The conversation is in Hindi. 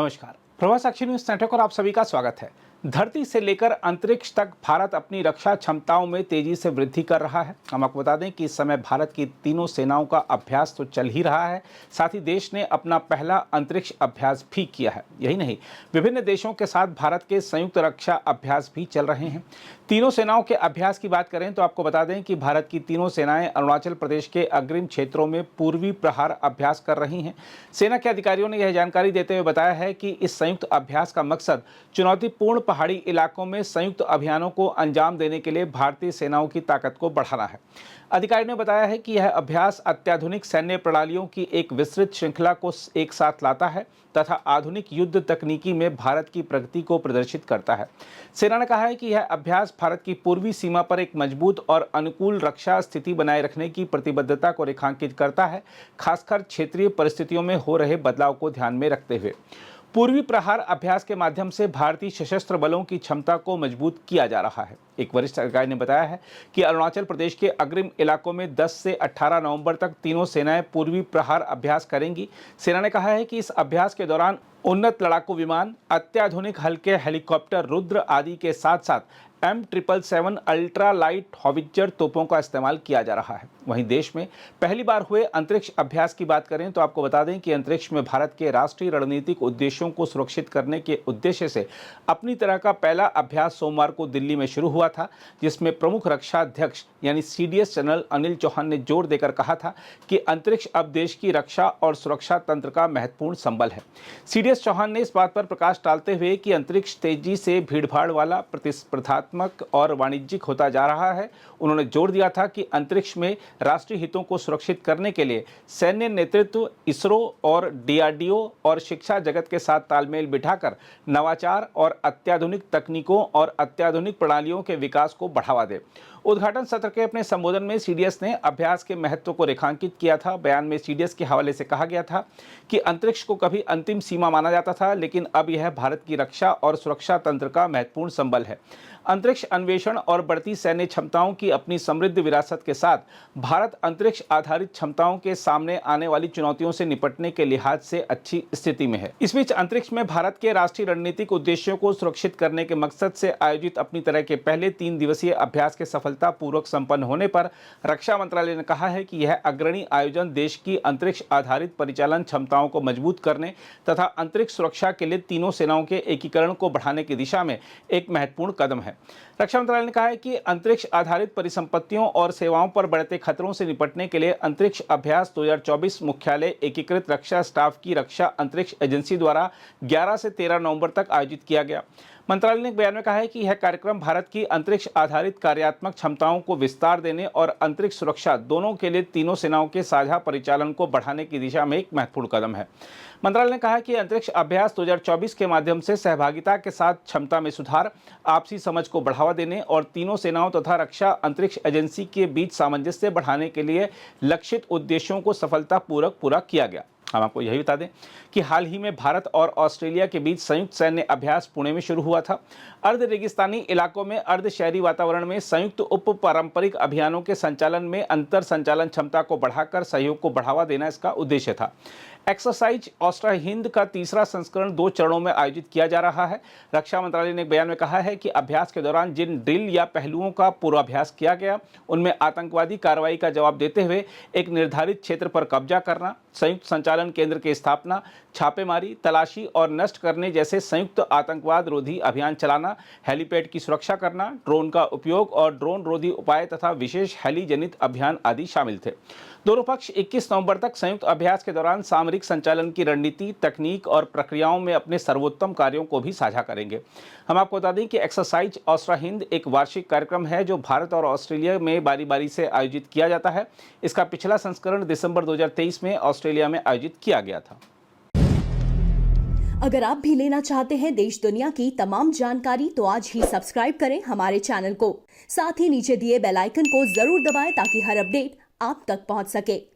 नमस्कार, प्रभास साक्षी न्यूज नेटवर्क और आप सभी का स्वागत है। धरती से लेकर अंतरिक्ष तक भारत अपनी रक्षा क्षमताओं में तेजी से वृद्धि कर रहा है। हम आपको बता दें कि इस समय भारत की तीनों सेनाओं का अभ्यास तो चल ही रहा है, साथ ही देश ने अपना पहला अंतरिक्ष अभ्यास भी किया है। यही नहीं, विभिन्न देशों के साथ भारत के संयुक्त रक्षा अभ्यास भी चल रहे हैं। तीनों सेनाओं के अभ्यास की बात करें तो आपको बता दें कि भारत की तीनों सेनाएं अरुणाचल प्रदेश के अग्रिम क्षेत्रों में पूर्वी प्रहार अभ्यास कर रही हैं। सेना के अधिकारियों ने यह जानकारी देते हुए बताया है कि इस संयुक्त अभ्यास का मकसद चुनौतीपूर्ण पहाड़ी इलाकों में संयुक्त अभियानों को अंजाम देने के लिए भारतीय सेनाओं की ताकत को बढ़ाना है। अधिकारी ने बताया है कि यह अभ्यास अत्याधुनिक सैन्य प्रणालियों की एक विस्तृत श्रृंखला को एक साथ लाता है तथा आधुनिक युद्ध तकनीकी में भारत की प्रगति को प्रदर्शित करता है। सेना ने कहा है कि यह अभ्यास भारत की पूर्वी सीमा पर एक मजबूत और अनुकूल रक्षा स्थिति बनाए रखने की प्रतिबद्धता को रेखांकित करता है, खासकर क्षेत्रीय परिस्थितियों में हो रहे बदलाव को ध्यान में रखते हुए। पूर्वी प्रहार अभ्यास के माध्यम से भारतीय सशस्त्र बलों की क्षमता को मजबूत किया जा रहा है। एक वरिष्ठ अधिकारी ने बताया है कि अरुणाचल प्रदेश के अग्रिम इलाकों में 10 से 18 नवंबर तक तीनों सेनाएं पूर्वी प्रहार अभ्यास करेंगी। सेना ने कहा है कि इस अभ्यास के दौरान उन्नत लड़ाकू विमान, अत्याधुनिक हल्के हेलीकॉप्टर रुद्र आदि के साथ साथ M777 अल्ट्रा लाइट हॉविट्जर तोपों का इस्तेमाल किया जा रहा है। वहीं देश में पहली बार हुए अंतरिक्ष अभ्यास की बात करें तो आपको बता दें कि अंतरिक्ष में भारत के राष्ट्रीय रणनीतिक उद्देश्यों को सुरक्षित करने के उद्देश्य से अपनी तरह का पहला अभ्यास सोमवार को दिल्ली में शुरू हुआ था, जिसमें प्रमुख रक्षा अध्यक्ष यानी CDS जनरल अनिल चौहान ने जोर देकर कहा था कि अंतरिक्ष अब देश की रक्षा और सुरक्षा तंत्र का महत्वपूर्ण संबल है। CDS चौहान ने इस बात पर प्रकाश डालते हुए कि अंतरिक्ष तेजी से भीड़भाड़ वाला, प्रतिस्पर्धात्मक और वाणिज्यिक होता जा रहा है। उन्होंने जोर दिया था कि अंतरिक्ष में राष्ट्रीय हितों को सुरक्षित करने के लिए सैन्य नेतृत्व, इसरो और DRDO और शिक्षा जगत के साथ तालमेल बिठाकर नवाचार और अत्याधुनिक तकनीकों और अत्याधुनिक प्रणालियों के विकास को बढ़ावा दे। उद्घाटन सत्र के अपने संबोधन में CDS ने अभ्यास के महत्व को रेखांकित किया था। बयान में CDS के हवाले से कहा गया था कि अंतरिक्ष को कभी अंतिम सीमा माना जाता था, लेकिन अब यह भारत की रक्षा और सुरक्षा तंत्र का महत्वपूर्ण संबल है। अंतरिक्ष अन्वेषण और बढ़ती सैन्य क्षमताओं की अपनी समृद्ध विरासत के साथ भारत अंतरिक्ष आधारित क्षमताओं के सामने आने वाली चुनौतियों से निपटने के लिहाज से अच्छी स्थिति में है। इस बीच अंतरिक्ष में भारत के राष्ट्रीय रणनीतिक उद्देश्यों को सुरक्षित करने के मकसद से आयोजित अपनी तरह के पहले 3 दिवसीय अभ्यास के सफलतापूर्वक संपन्न होने पर रक्षा मंत्रालय ने कहा है कि यह अग्रणी आयोजन देश की अंतरिक्ष आधारित परिचालन क्षमताओं को मजबूत करने तथा अंतरिक्ष सुरक्षा के लिए तीनों सेनाओं के एकीकरण को बढ़ाने की दिशा में एक महत्वपूर्ण कदम है। रक्षा मंत्रालय ने कहा है कि अंतरिक्ष आधारित परिसंपत्तियों और सेवाओं पर बढ़ते खतरों से निपटने के लिए अंतरिक्ष अभ्यास 2024 मुख्यालय एकीकृत रक्षा स्टाफ की रक्षा अंतरिक्ष एजेंसी द्वारा 11 से 13 नवंबर तक आयोजित किया गया। मंत्रालय ने एक बयान में कहा है कि यह कार्यक्रम भारत की अंतरिक्ष आधारित कार्यात्मक क्षमताओं को विस्तार देने और अंतरिक्ष सुरक्षा दोनों के लिए तीनों सेनाओं के साझा परिचालन को बढ़ाने की दिशा में एक महत्वपूर्ण कदम है। मंत्रालय ने कहा कि अंतरिक्ष अभ्यास 2024 के माध्यम से सहभागिता के साथ क्षमता में सुधार, आपसी समझ को बढ़ावा देने और तीनों सेनाओं तथा रक्षा अंतरिक्ष एजेंसी के बीच सामंजस्य बढ़ाने के लिए लक्षित उद्देश्यों को सफलतापूर्वक पूरा किया गया। हम आपको यही बता दें कि हाल ही में भारत और ऑस्ट्रेलिया के बीच संयुक्त सैन्य अभ्यास पुणे में शुरू हुआ था। अर्ध रेगिस्तानी इलाकों में अर्ध शहरी वातावरण में संयुक्त उप पारंपरिक अभियानों के संचालन में अंतर संचालन क्षमता को बढ़ाकर सहयोग को बढ़ावा देना इसका उद्देश्य था। एक्सरसाइज ऑस्ट्रा हिंद का तीसरा संस्करण 2 चरणों में आयोजित किया जा रहा है। रक्षा मंत्रालय ने एक बयान में कहा है कि अभ्यास के दौरान जिन ड्रिल या पहलुओं का पूर्वाभ्यास किया गया, उनमें आतंकवादी कार्रवाई का जवाब देते हुए एक निर्धारित क्षेत्र पर कब्जा करना, संयुक्त संचालन केंद्र की स्थापना, छापेमारी, तलाशी और नष्ट करने जैसे संयुक्त आतंकवाद रोधी अभियान चलाना, हेलीपैड की सुरक्षा करना, ड्रोन का उपयोग और ड्रोन रोधी उपाय तथा विशेष हेली जनित अभियान आदि शामिल थे। दोनों पक्ष 21 नवंबर तक संयुक्त अभ्यास के दौरान सामरिक संचालन की रणनीति, तकनीक और प्रक्रियाओं में अपने सर्वोत्तम कार्यों को भी साझा करेंगे। हम आपको बता दें कि एक्सरसाइज ऑस्ट्रा हिंद एक वार्षिक कार्यक्रम है जो भारत और ऑस्ट्रेलिया में बारी बारी से आयोजित किया जाता है। इसका पिछला संस्करण दिसंबर 2023 में ऑस्ट्रेलिया में आयोजित किया गया था। अगर आप भी लेना चाहते हैं देश दुनिया की तमाम जानकारी तो आज ही सब्सक्राइब करें हमारे चैनल को। साथ ही नीचे दिए बेल आइकन को जरूर दबाएं ताकि हर अपडेट आप तक पहुंच सके।